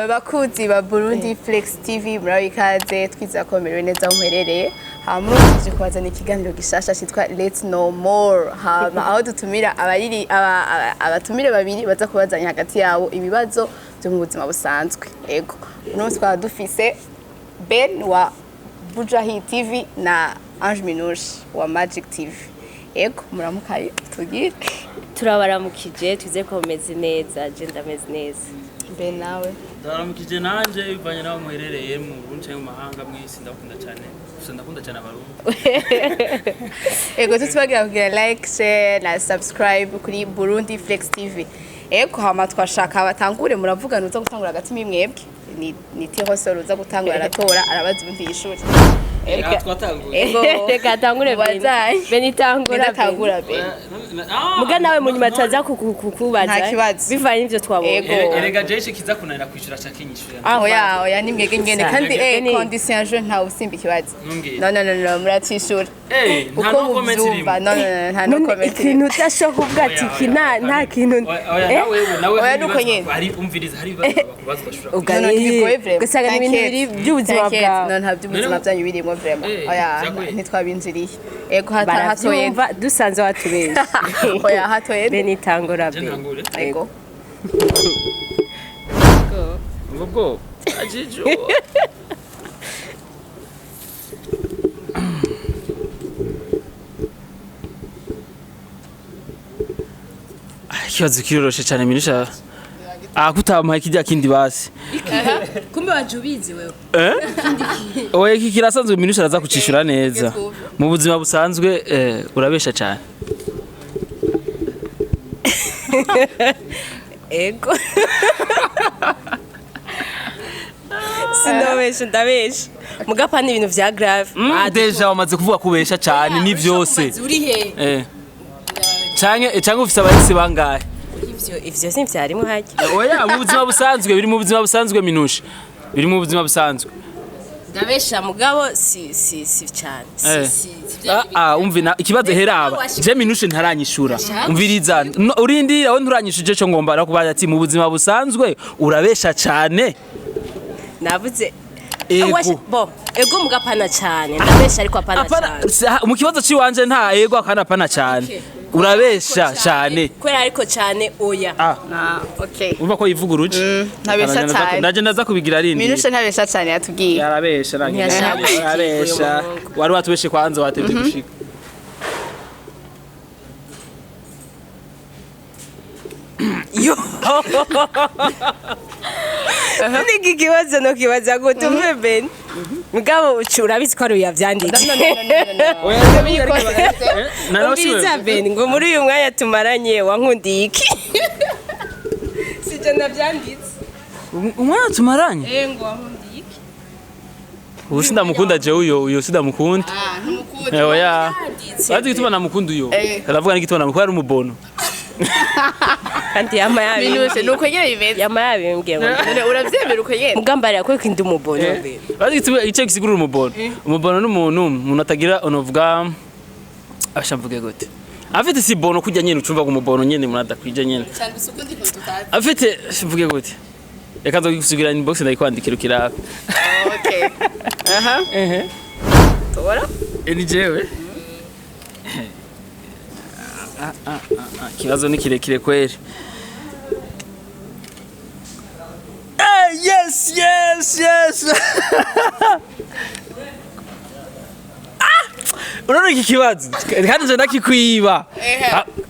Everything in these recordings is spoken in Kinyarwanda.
bakuzi ba Burundi Flex TV murabikaze twiza ko merewe neza umuherereye hamwe tuje kubazana ikiganiro gishasha cyitwa Let's Know More hama aho dutumira abatumire babiri baza kubazanya hagati yabo ibibazo byo mu buzima busanzwe ego uno twaba dufise Ben wa Bujahi TV na Ange Minouche wa Magic TV ego muramukaye tugire turabaramukije tuze ko meze neza je ndameze neza Ben nawe ndaramukije nanje bivanye naho muherereye mu bunce mu mahanga mwisi ndakunda cyane abarundi ego tutubagira kugira like share na subscribe kuri Burundi Flex TV ego hama twashaka batangure muravugana uza gutangura hagati mwebwe ni tiho soro uza gutangura aratora arabaza ubundi yishuri reka tangure Béni tangura muga nawe munyuma twaza kukubaza bivanye n'ivyo twabonye erega jeshi kiza kunanira kwishura cakinyishura oya ni mwege ngene kandi condition ya jeu nta usimba ikibazo no muratishura nta no comment irimo nta no comment ikintu utashoka ubwa ati kina nta kintu nawe nuko nyene hari umviriza hari bakubaza udashura gusanga ibintu biri by'ubuzima bwawe nta by'ubuzima byanyu birimo vraiment oya ntitwabinjiriye ego hatoye dusanze watubesha oya hatoye Béni tangura ego ubwo ajijo kibazo kiroroshe cyane Minouche akutamaye kijya kindi basi kumbe wajubizi wewe oya iki kirasanzwe Minouche araza kucishura neza mu buzima busanzwe urabesha cyane ego sinobesha ndabesha mugapana ibintu vya grave deja wamaze kuvuga kubesha cyane ni byose canke ufise abayisi bangahe ivyo simvyarimo haje oya mu buzima busanzwe biri mu buzima busanzwe Minouche biri mu buzima busanzwe ndabesha mugabo si cyane umvina ikibazo heraba je Minouche ntaranyishura umviriza urindira we nturanyishuje cyo ngomba arakubaza ati mu buzima busanzwe urabesha cyane navuze ego mugapana cyane ndabesha ariko apana cyane mu kibazo ciwanje nta ego akana apana cyane urabesha cyane kwera ariko cyane oya okay umva ko yivuguruje ntabesha cyane ndaje ndaza kubigira rindi Minouche ntabesha cyane yatubwiye yarabesha yarabesha wari watubeshe kwanza watevye gushika yo niki kibazo no kibaza gutumwe Ben mugabo urabizi ko ari yavyanditse ubiriza Ben ngo muri uyu mwanya tumaranye wankundiye iki sije navyanditse umwana tumaranye ngo wankundiye iki ubu sindamukunda je uyo sindamukunda ntumukunda oya bazi gituma namukunda uyo karavuga n'igituma namukunda ari umubono kandi yama yabi Minouche nuko nyene bimeze yama yabimbwiye ngo uravyemera uko nyene mugambarira ko kindi umubono bazi gituma ico gisigura umubono n'umuntu atagira onovuga ashamvuge gute afite si bono kujya nyene ucumva ko umubono nyene munada kwije nyene cyangwa isuku ndi kututazi afite mvuge gute reka nzogusubira inbox ndayikwandikira ukiraka okay tora ni jewe kibazo ni kirekire kweli yes urabona iki kibazo kandi nje ndakikwiba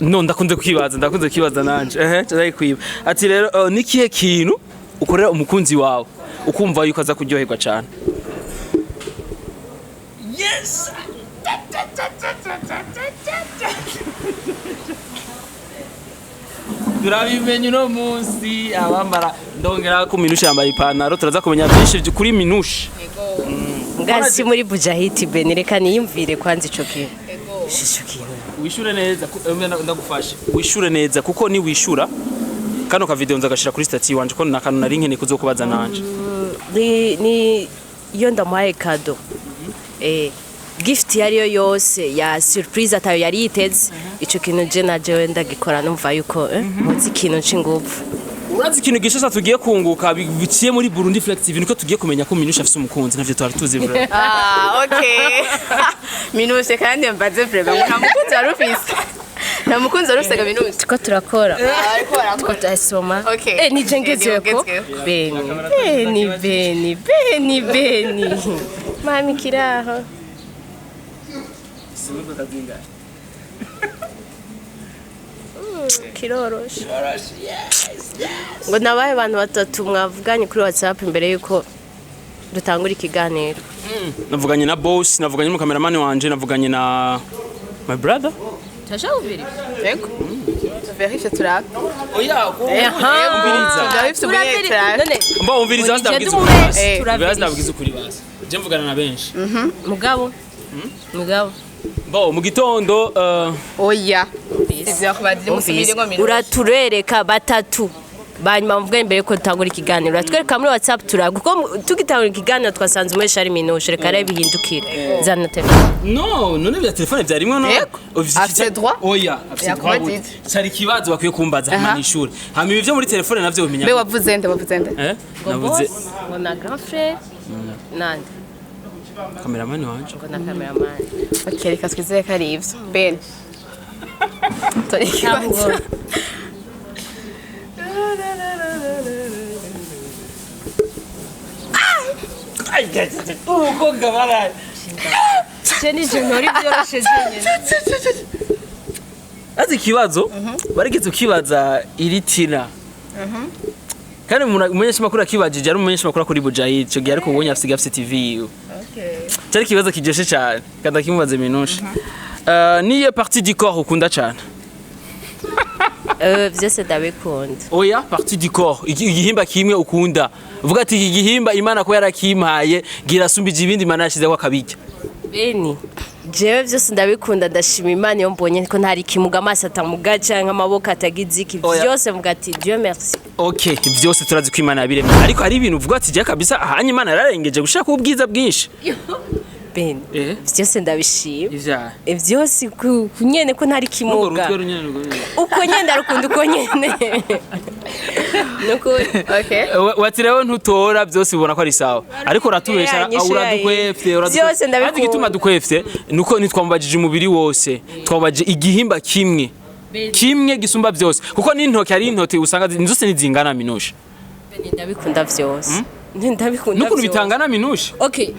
no ndakunze kwibaza nanje ndakikwiba ati rero ni kihe kintu ukorera umukunzi wawe ukumva yuko aza kuryoherwa cyane yes turabimenye uno munsi abambara ndongera ko Minouche yambaye ipantaro turaza kumenya byinshi kuri Minouche ngasi muri Bujahi TV reka niyumvire kwanza ico kintu wishure neza ndagufashe wishure neza kuko ni wishura kano ka video nzagashira kuri stati wanje ko nakanu nari nkene kuzokubaza nanje ni iyo ndamuhaye kado gift yariyo yose ya surprise atayo yari yiteze ico kintu je naje ndagikora numva yuko muzi kintu c'ingufu urazi ikintu gishasha tugiye kunguka biciye muri Burundi Flex TV niko tugiye kumenya ko Minouche afise umukunzi navyo twari tuzi bro. Okay. Minouche kandi mbaze vrema ngo namukunzi warufise. Namukunzi warufise Minouche. Tuko turakora. Ariko barakora. Tuko turasoma. Okay. Nije ngezeko. Beni. Mami kiraho. Sinuko kazinga. Kiroroshe. Ngo nabaye abantu batatu mwavuganye kuri WhatsApp imbere yuko dutangura ikiganiro. Navuganye na boss, navuganye n'umu cameraman wanje, navuganye na my brother. Tasha ubiri. Yego. Tuverifye turabe. Oya, umviriza. Ndabifite umwete. None mba umviriza ndabwiza ukuri. Ndabwiza ukuri basi. Je mvugana na benshi. Mugabo. Bo mu gitondo Oya. Ivya kubadira musubire ngo Minouche. Uraturereka batatu. Banyuma mvuga imbere ko dutangura ikiganiro. Uratwereka muri WhatsApp turaga kuko tugitangura ikiganiro twasanze umwe ari Minouche reka rebe bihindukira. Zana telefone. No, none bya telefone byarimwe no. Afite droit? Oya, afite droit. Sari kibazo bakwiye kumbaza hama n'ishuri. Hama ibi byo muri telefone navyo bimenya. Be wavuze nde? Navuze. Ngo na grand frère. Nande. Cameraman wanje. Ngo na cameraman. Okay, reka twizeye ko ari ivyo. Ben. Tori kibazo. Uko gabara. Cheni je nori byoroshe zenye. Azi kibazo barigeze ukibaza iritina. Kandi umunyesha makuru akibajije ari umunyesha makuru kuri Bujayi cyo gihe ariko ubonye afise TV. Okay. Cyari kibazo kijeshe cyane kandi kimubaze Minouche. Niye partie du corps ukunda cyane. Byose ndabikunda. Oya partie du corps igihimba kimwe ukunda. Uvuga ati iki gihimba Imana ko yarakimpaye girasumbije ibindi Imana yashize ko akabijya. Beni. Jewe byose ndabikunda ndashima Imana yo mbonye ko ntari kimuga amaso atamugaca nk'amaboko atagiziki byose mvuga ati Dieu merci. Okay, byose turazi ko Imana yabiremye ariko hari ibintu uvuga ati je kabisa ahanye Imana yararengeje gushaka ubwiza bwinshi. Beni. Byose ndabishima. Ivya. Byose kunyene ko ntari kimuga. Uko nyenda rukunda uko nyene. Nuko okay. Watirewe ntutora byose ubona ko ari sawa. Ariko uratubesha uradukwefye byose ndabikunda. Kandi gituma dukwefye nuko nitwambajije umubiri wose. Twambajije igihimba kimwe. Kimwe gisumba byose. Kuko n'intoki ari intoki usanga inzose nizingana Minouche. Beni ndabikunda byose. Ndabikunda. Nuko bitangana Minouche. Okay.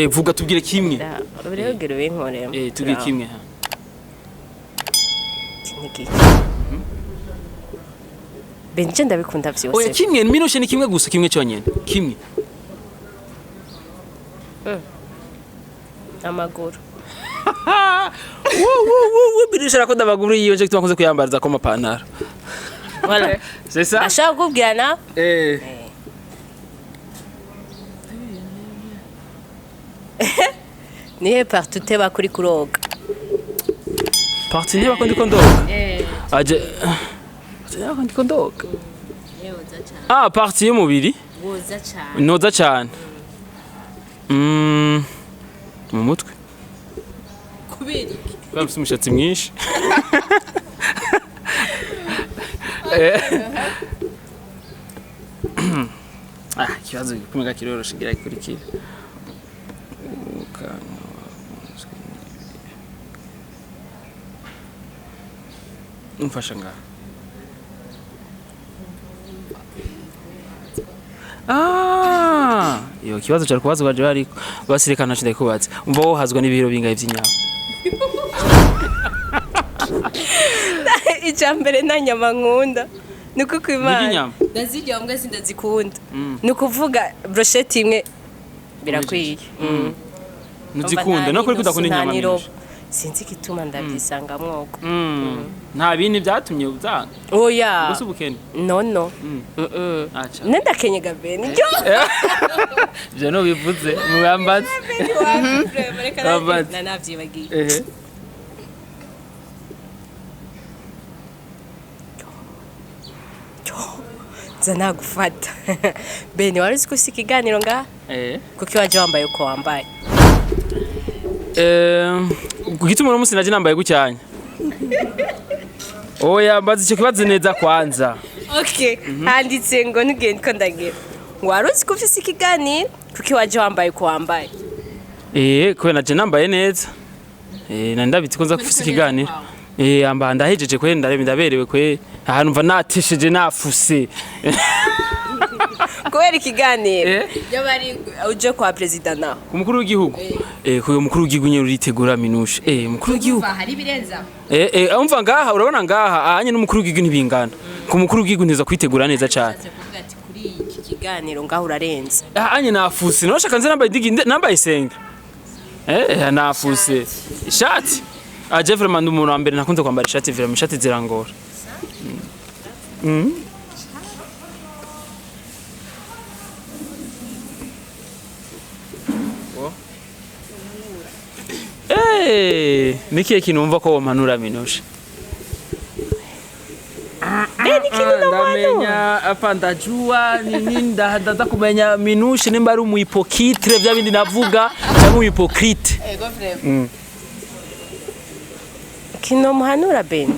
Vuga tubwire kimwe. Uregere winkoremo. Tubwire kimwe ha. Kiniki. Benje ndabikunda byose. Oya kimwe Minouche ni kimwe gusa kimwe cyonyene. Kimwe. Amaguru. Birishara ko ndabaguru iyo nje tumakoze kuyambariza ko mapantaro. Voilà. C'est ça? Ashaka kubwira na? Nihe partout teba kuri kuroga. Partout niba ko ndiko ndoga. Aje. Aje ndiko ndoga. Partout y'umubiri. Woza cyane. Noza cyane. Mu mutwe. Kubiri. Bafite umushatsi mwinshi. Kibazo kumega kiroroshe ngira ikurikira. Umfasha ngaha. Yo kibazo cyari kubazo baje bari basirekana nshinde kubaza. Umva wo hazwa n'ibiro bingaye by'inyama. Ijambere na nyama nkunda. Nuko kwimana. Ndazirya mbwa sindazikunda. Nukuvuga brochette imwe birakwiye. Nuzikunda no kuri kudakunda inyama nyinshi. Sinzi kituma ndabyisanga mwoko. Nta bindi byatumye uzanga. Oya. Gusa ubukene. No. Nenda kenyega Beni. Je no bivuze muyambaze. Na navyibagiye. Zana gufata. Beni wari uzi ko si ikiganiro ngaha? Kuko waje wambaye uko wambaye. Gituma no musi naje nambaye gucyanya. Oya mbazi cyo kibazo neza kwanza. Okay, handitse ngo ntugende ko ndagira. Wari uzi ko ufise ikiganiro kuko waje wambaye ko wambaye. Kubera naje nambaye neza. Na ndabitse ko nza kufise ikiganiro. Amba ndahejeje kwe ndaberewe kwe ahantu mva natesheje nafuse. Kubera ikiganiro. Yabari uje kwa president naho. Ku mukuru w'igihugu. Ku mukuru w'igihugu nyine uritegura Minouche. Mukuru w'igihugu. Hari birenza. Umva ngaha urabona ngaha ahanye n'umukuru w'igihugu ntibingana. Ku mukuru w'igihugu nteza kwitegura neza cyane. Kuri iki kiganiro ngaho urarenze. Ahanye nafuse noshaka nze nambaye senga. Nafuse. Ishati. Aje vraiment umuntu wa mbere nakunze kwambara ishati vraiment ishati zirangora. Nikiye kinumva ko womanura Minouche. Béni kintu ndamenya apa ndajua nini ndaza kumenya Minouche nimba ari umuhypocrite vya bindi navuga cyangwa umuhypocrite. Ego vraiment. Kino muhanura Béni.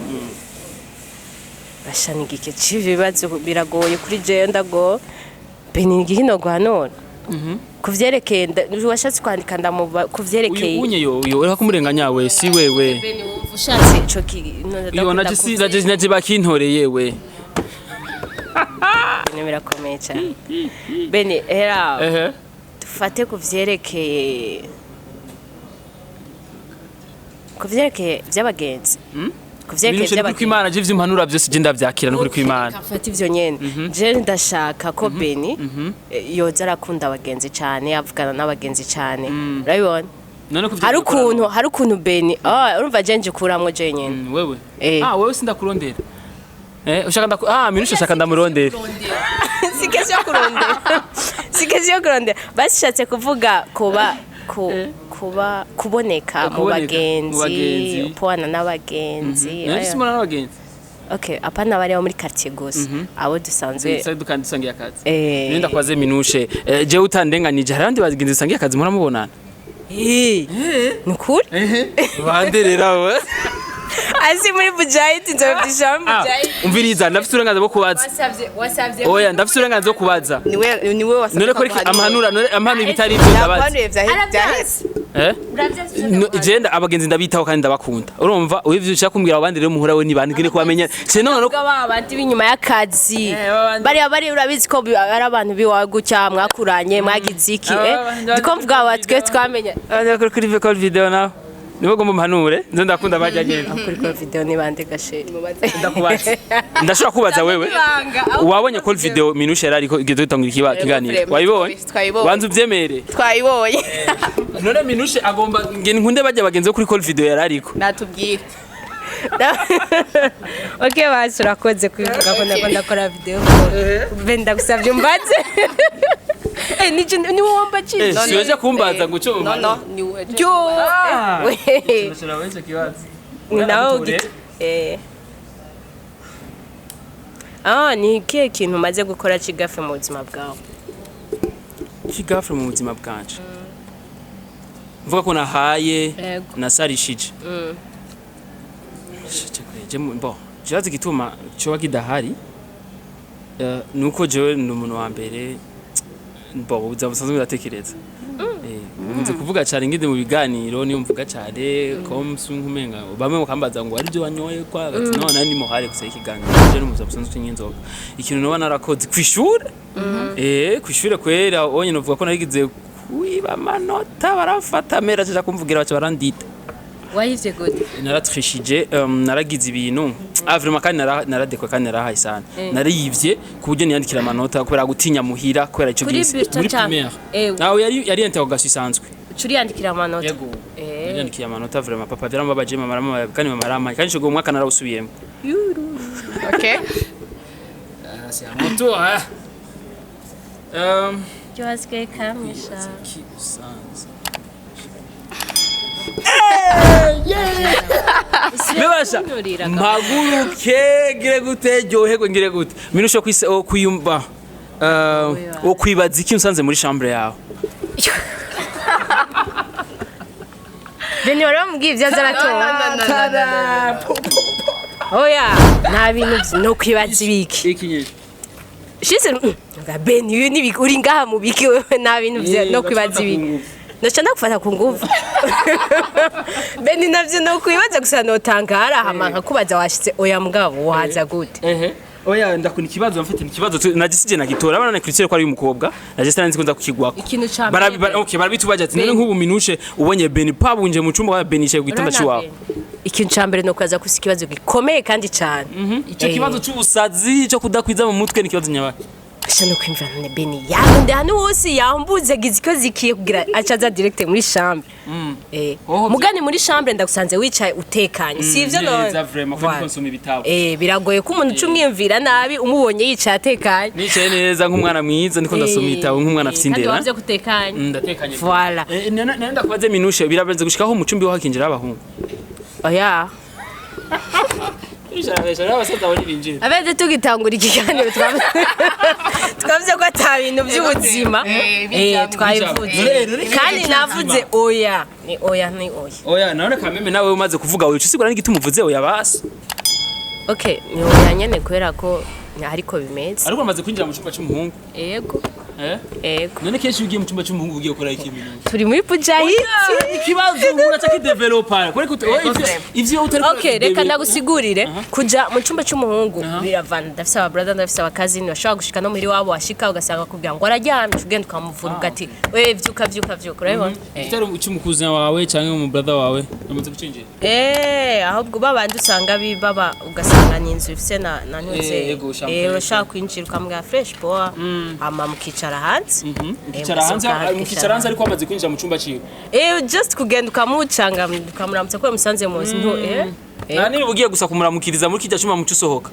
Bashani gike cibibazo biragoye kuri je ndago. Béni ngihino guhanura. Kuvyerekeye washatse kwandika ndamuba kuvyerekeye unye yo uri kumurenganya we si wewe Béni ushatse ico yo naje bakintoreye we birakomeye cyane Béni era dufate kuvyerekeye by'abagenzi kuvyerekeye by'abagenzi Imana je vy'impanura byose je ndavyakira no kuri kw'Imana kafata ivyo nyene je ndashaka ko Béni yoza arakunda abagenzi cyane avugana n'abagenzi cyane urabibona hari ukuntu Béni urumva je nje kuramwo je nyene wewe wewe sindakurondera ushaka Minouche ushaka ndamurondera sikezi yo kurondera bashatse kuvuga kuboneka mu bagenzi upana n'abagenzi Okay, apana bari muri quartier gose abo dusanzwe dusangiye akazi nenda kwaze Minouche je utandenganije harandi bagenzi dusangiye akazi muramubonana nukuri banderera we asi muri budget nzobisha budget umviriza ndafite uburenganzira bwo kubaza wasavye oya ndafite uburenganzira bwo kubaza niwe wasavye none ko ampanura ibitari ibyo ndabaza Jenda abagenzi ndabitaho kandi ndabakunda urumva uyivyo ushaka kumbwira abandi rero muhura we nibandike ko bamenya no abandi binyuma y'akazi bari urabizi ko ari abantu biwagucya mwakuranye mwagize iki ndiko mvuga batwe twamenya kuri call video nawe nibo gomba mpanure nzo ndakunda bajya genda kuri call video ni bande gashe ndakubaza ndashobora kubaza wewe wabonye call video Minouche yari ariko igihe dutangira ikiganiro wayibonye wanze uvyemere twayibonye none Minouche agomba ngene nkunde bajya bagenze kuri call video yari ariko natubwire Okay basi urakoze kwivuga ko ndakora video benda gusavye mbaze ni womba chini siweze kumbaza ngo cyo no ni wewe nashobora wenze kibazo nawe ugite ni ikihe kintu umaze gukora kigafe mu buzima bwawe kigafe mu buzima bwanje mvuga ko nahaye nasarishije jazi gituma cyo kidahari nuko jewe n'umuntu wa mbere ubuza busanzwe ndatekereza nzi kuvuga cyane ngide mu biganiro niyo mvuga cyane ko msunkumenga bamwe mukambaza ngo ari byo wanyoye kwa gati none ni muhare gusa ikiganiro je n'umuza busanzwe cy'inzoga ikintu no banarakoze kwishure kwishure kwera onye novuga ko narigize kuiba amanota barafata mera cyo kumvugira baca barandita wayivye gute naratrishije naragize ibintu vraiment kandi naradekwa kandi narahaye sana nariyivye ku buryo niyandikira amanota kubera gutinya muhira kubera ico gihe muri primaire nawe yari interrogation isanzwe curi yandikira amanota yego yandikira amanota vraiment papa byarambabaje mama kandi mama aramaye kandi cyo umwaka narawusubiyemo okay c'est à mon tour Joaske kamisha Bebasha mpaguruke gire gute ryoherwe ngire gute Minouche kwise kuyumba kwibaza iki unsanze muri chambre yawe Béni wari wamubwiye ibyo azaratora oya nta bintu no kwibaza ibiki iki nyine shise Béni uyu ni uri ngaha mu biki wewe nta bintu no kwibaza ibiki ndaca ndakufata ku nguvu Béni navyo no kwibaza gusa notangara hama nkakubaza washitse oya mugabo waza gute oya ndakuna ikibazo mfite ikibazo nagisije nagitora abana nakritsere ko ari umukobwa naje sinzi kunza kukigwako ikintu cyambere okay barabitubaje ati none nk'ubu Minouche ubonye Béni pabunje mu cumba wa Béni cyo gitanda ciwawe ikintu cyambere no kwaza kusi kibazo gikomeye kandi cyane ico kibazo cy'ubusazi cyo kudakwiza mu mutwe ni kibazo nyabaki ashano kwimvana ne Béni yaronde hano hose yambuze giziko zikiye kugira acaza direct muri chambre mugani muri chambre ndagusanze wicaye utekanye sivyo none vraiment ko konsoma ibitabo biragoye ko umuntu cumwiyumvira nabi umubonye yicaye atekanye nicaye neza nk'umwana mwiza ndiko ndasoma ibitabo nk'umwana afite indera kandi wavye kutekanye ndatekanye voilà nenda kubaze Minouche birabenze gushikaho mu cumbi wakinjira abahungu oya abeze tugitangura ikiganiro twavuze ko ata bintu by'ubuzima twabivuze kandi navuze oya ni oya ni oya none kameme nawe umaze kuvuga wicu sigura n'igituma uvuze oya basi okay ni oya nyene kwera ko ariko bimeze ariko amaze kwinjira mu cyumba cy'umuhungu yego ego none kenshi ugiye mu cyumba cy'umuhungu ugiye gukora iki Minouche turi muri pujahitsi ikibazo uraca kideveloper kuri ivyo utari okay reka ndagusigurire kuja mu cyumba cy'umuhungu biravana ndafise aba brother ndafise aba cousin bashobora gushika no muri wabo washika ugasanga kugira ngo araryamye ugenda ukamuvura ugati we vyuka urabibona utari ucyumukuzina wawe canke mu brother wawe amaze gucinjira ahubwo babandi usanga bibaba ugasanga ni inzu ifise na ntuze urashaka kwinjira ukamubwira fresh boa ama mukicara hanze mukicara hanze ariko amaze kwinjira mu cyumba ciwe just kugenda ukamucanga ukamuramutsa ko musanze mu nzu nani ugiye gusa kumuramukiriza muri kijya cyuma muco usohoka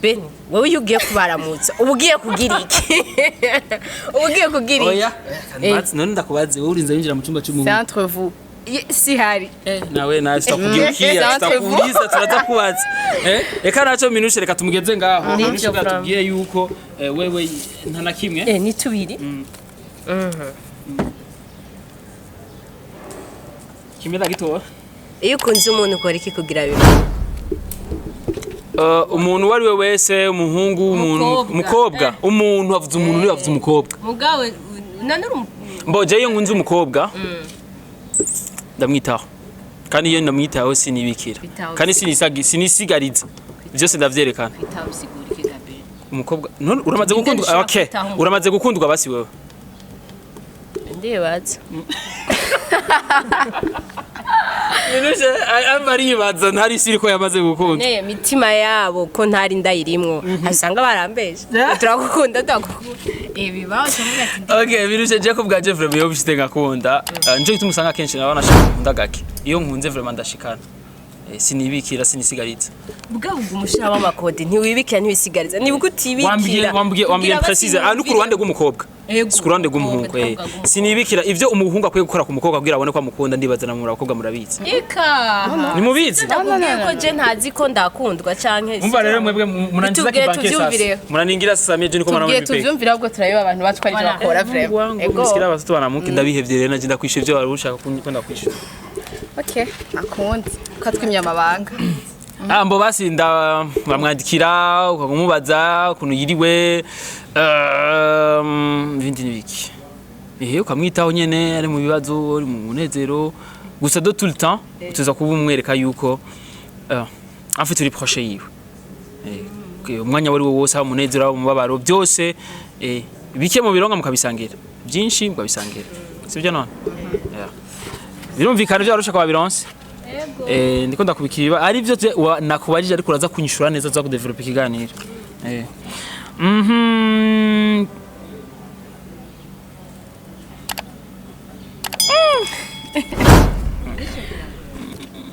Béni wowe yugiye kubaramutsa ubugiye kugira iki ubugiye kugira iki oya none ndakubaze wowe urinze winjira mu cyumba cy'umuhungu c'est entre vous si hari nawe nawe sitakugiye sitakuliza turaza kubaza reka naco Minouche reka tumugeze ngaho Minouche gatubwiye yuko wewe nta na kimwe ni tubiri kimwe ndagitora iyo ukunze umuntu ukora iki kugira bibi umuntu wari we wese umuhungu umukobwa umuntu avuze umuntu uri avuze umukobwa mugawe nanuru mboje iyo nkunze umukobwa ndamwitaho kandi iyo ndamwitaho sinibikira kandi sinisigariza byose ndavyerekana umukobwa none uramaze gukundwa okay uramaze gukundwa basi wewe ndibaza Minouche amaribaza ntari siri ko yamaze gukunda ne mitima yabo ko ntari ndayirimwo asanga barambeje turakukunda ibibaho cyangwa okay Minouche je ko bwaje vraiment yo bishite ngakunda nje gitumusanga kenshi nabana shaka gake iyo nkunze vraiment ndashikana sinibikira sinisigaritza bwa umushira w'amakode ntiwibikira ntiwisigariza nibuko utibikira wambwiye precise nuko ruhande rw'umukobwa sikuruhande rw'umuhungu sinibikira ivyo umuhungu akwiye gukora ku mukobwa kugira abone ko amukunda ndibaza na mu bakobwa murabizi eka nimubizi ndakubwiye ko je ntazi ko ndakundwa canke umva rero mwebwe munangiza kibanke sasa munaningira sasa mije niko marama bipeke tuvyumvira ahubwo turabiba abantu batwarije bakora vraiment ego musikira abatu banamuke ndabihevye rero naje ndakwisha ivyo wari ushaka ko ndakwisha okay akundi katwimya amabanga mbo basi ndamwandikira ukagumubaza ukuntu yiriwe ibindi nibiki ukamwitaho nyene ari mu bibazo ari mu munezero gusa do tout le temps tuza kuba umwereka yuko en fait uri proche yiwe umwanya wari wo wose aho munezero aho mubabaro byose bike mu bironga mukabisangira byinshi mukabisangira sibyo none birumvikana byo arusha kwa bironse ndiko ndakubikira ari byo nakubajije ariko uraza kunyishura neza za kudevelopa ikiganiro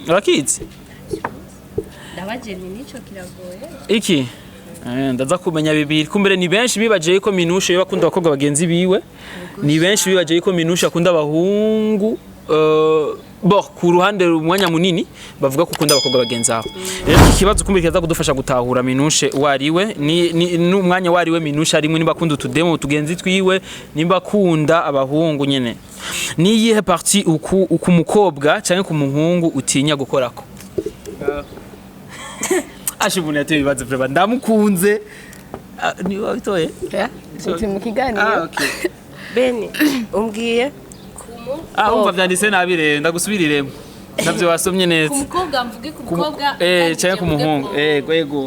Urakizi ndabajeni nico kiragoye iki ndaza kumenya bibiri kumbere ni benshi bibaje ko Minouche bakunda abakobwa bagenzi biwe ni benshi bibaje ko Minouche akunda abahungu ku ruhande umwanya munini bavuga ko ukunda abakobwa bagenzi aho rero iki kibazo kumbere kiza kudufasha gutahura Minouche wariwe ni umwanya wariwe Minouche arimwe nimba akunda utudemo tugenzi twiwe nimba akunda abahungu nyene ni yihe parti uku mukobwa cyangwa ku muhungu utinya gukorako ashibune yateye ibibazo vreba ndamukunze ni wabitoye turi mu kiganiro okay Béni umbwiye umva vyanditse nabi rero ndagusubiriremo navyo wasomye neza ku mukobwa mvuge ku mukobwa cyangwa ku muhungu yego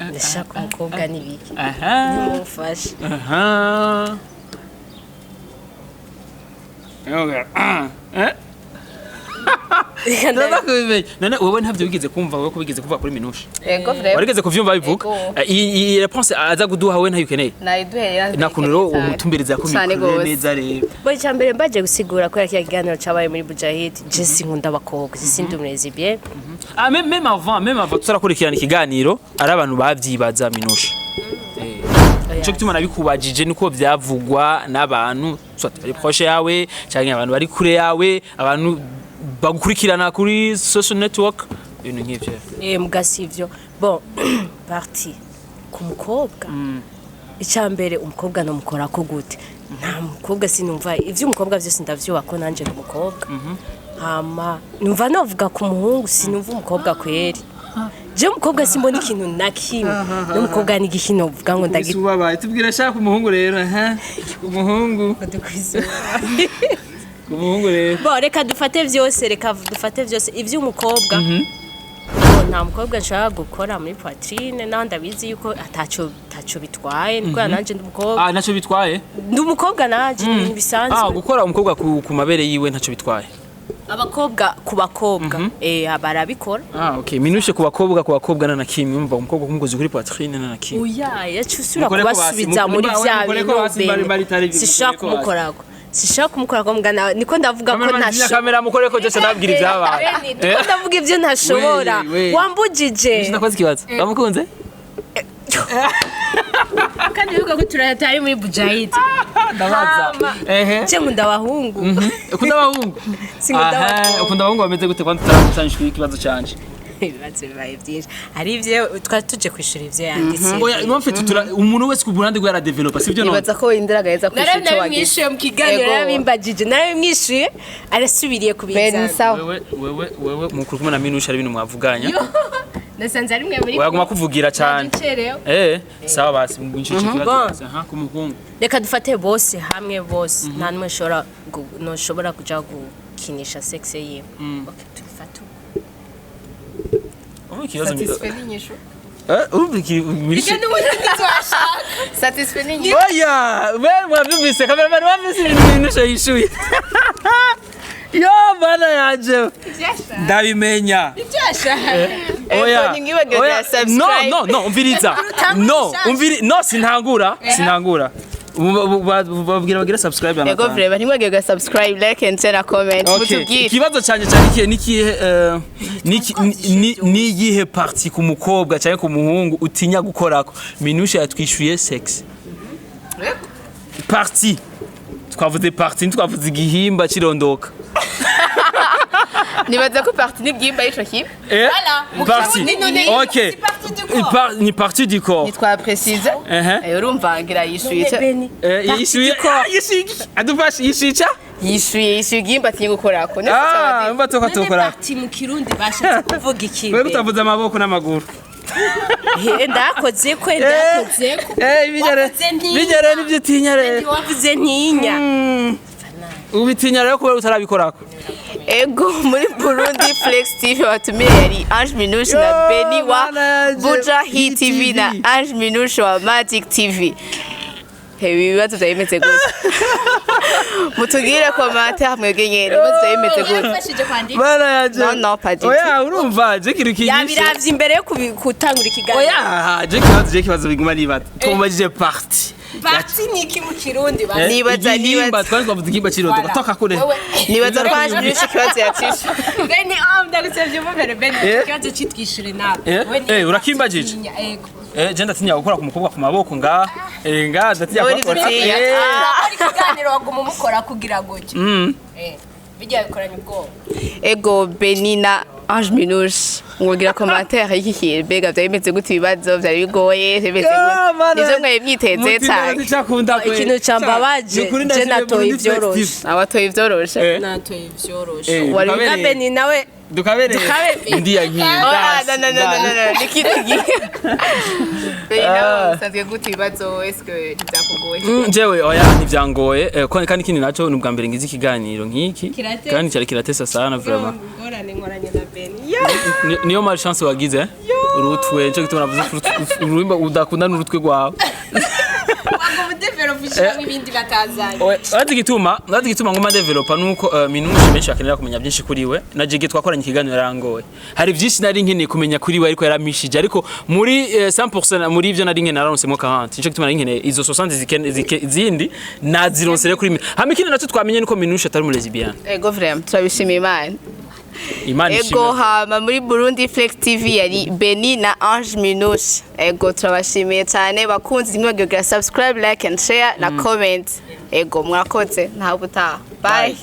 ndashaka umukobwa n'ibiki nimufashe none wowe ntavyo wigeze kumva wowe ko bigeze kuva kuri Minouche yego vrema warigeze kuvyumva bivuga iyi réponse aza guduha we ntayo ukeneye nayiduherera nakunuro umutumbereza ko mikuru neza rero bo cyambere mbaje gusigura ko yaki kiganiro cabaye muri Bujahid je sinkunda abakobwa sindumurezi bien même avant turakurikirana ikiganiro ari abantu bavyibaza Minouche cyo gituma nabikubajije niko vyavugwa n'abantu soit bari proche yawe cyangwa abantu bari kure yawe abantu bagukurikirana kuri social network ibintu nk'ivyo mugasivyo bon parti ku mukobwa icyambere umukobwa no mukora ko gute nta mukobwa sinumva ivyo umukobwa vyose ndavyuba ko nanje ku mukobwa hama numva novuga ku muhungu sinumva umukobwa kweri je umukobwa simbona ikintu nakimwe n'umukobwa ni gihino uvuga ngo ndagita ubabaye tubwira shaka umuhungu rero umuhungu umuhungu rero bo reka dufate vyose ivyo umukobwa nta mukobwa nshaka gukora muri poitrine naho ndabizi yuko ataco bitwaye niko nanje ndi umukobwa naco bitwaye ndi umukobwa nanje ibintu bisanzwe gukora umukobwa ku mabere yiwe ntaco bitwaye abakobwa ku bakobwa barabikora okay Minouche ku bakobwa na nakimwe umva umukobwa kumugozi kuri poitrine na nakimwe oya cyusura kubasubiza muri vya bintu sishaka kumukorako sishaka kumukorako mugana niko ndavuga ko ntashobora kamera mukoreko je nabwira ibyabaye niko ndavuga ivyo ntashobora wambujije sinakoze ikibazo bamukunze kandi bivuga ko turatari muri Bujahid ndabaza je nkunda abahungu ukunda abahungu ukunda abahungu bameze gute kwandi taramutanishwe ikibazo cyanje ibibazo bibaye byinshi hari ivyo twari tuje kwishura ivyo yanditse oya no mfite umuntu wese ku burande gwa developer sivyo no nibaza ko indiragaheza kwishura cyo wagishe mu kiganiro yabimbagije narabimwishuye arasubiriye kubiza wewe mukuru kumwe na Minouche ari ibintu mwavuganya nasanze ari mwe muri waguma kuvugira cyane sawa basi mwinshi kibazo ku muhungu reka dufate bose hamwe bose nta numwe nshobora kuja gukinisha sexe yiwe tufate satisfait n'inyishu satisfait n'inyishu oya mwabyumvise cameraman wamvise Minouche yishuye yo bana yaje ndabimenya oya no umviriza sinangura bagira subscribe yego vreba ntimwagega subscribe like and share comment mutubwire ikibazo cyane cyane ni igihe parti ku mukobwa cyane ku muhungu utinya gukorako Minouche yatwishuye sex parti twavuze igihimba kirondoka nibaza ko parti n'igihimba yico kibe parti ok ni parti du corps nitwa précise urumva ngira yishuye yishuye adufashe yishica yishuye igihimba atinya gukorako umva tokora parti mu kirundi bashatse kuvuga iki wewe utavuze amaboko n'amaguru ndakoze bijyare nibyo utinya rero wavuze ntinya ubitinya rero kubera utarabikorako ego muri Burundi Flex TV watumiye yari Ange Minouche na Béni wa Bujahid TV na Ange Minouche wa Magic TV ibibazo byayimeze gute mutugire commentaire mwegenyere ibibazo byayimeze gute bana yaje no pas oya urumva je kirukinyishe yabiravye imbere yo kutangura ikiganiro oya je kibazo biguma nibaza twumvajije parti parti niki mu kirundi nibaza twavuze igihimba kirondoka toka kure nibaza ko Ange Minouche kibazo yacisha Béni ndagusevye umubere Béni kibazo citwishure nawe urakimbajije je ndatinya gukora ku mukobwa ku maboko nga ndatinya gukora ikiganiro waguma mukora kugira gutyo bijya bikoranye ubwoba ego Béni na Ange Minouche ngogira commentaire y'iki kintu mbega byari bimeze gute ibibazo byari bigoye bimeze gute nivyo mwari mwiteze cyane ikintu cambabaje je natoye ivyoroshe abatoye ivyoroshe natoye ivyoroshe wari Béni nawe dukabere ndi yagiye no nikitigi Béni sanzwe gute ibibazo eske ntibyakugoye jewe oya ntivyangoye kandi kindi naco ni ubwa mbere ngize ikiganiro nk'iki kandi cyari kiratesa sana vraiment ngorane nkoranye na Béni niyo mari chance wagize urutwe cyo gituma navuze urumba udakunda n'urutwe rwawe ibindi batazanye Ati gituma ngoma developer nuko Minouche benshi bakenera kumenya byinshi kuri we na jege twakoranye ikiganiro yarangoye hari byinshi nari nkeneye kumenya kuri we ariko yaramishije ariko muri 100% muri ivyo nari nkeneye naronse mo 40 cyo gituma nari nkeneye izo 60 zindi nazironsere kuri hama ikindi naco twamenye niko Minouche atari mu lesbian ego vraiment turabishima Imana ego hama muri Burundi Flex TV yari Béni na Ange Minouche ego turabashimiye cyane bakunzi nimwe subscribe like and share na comment ego mwakoze nta butaha bye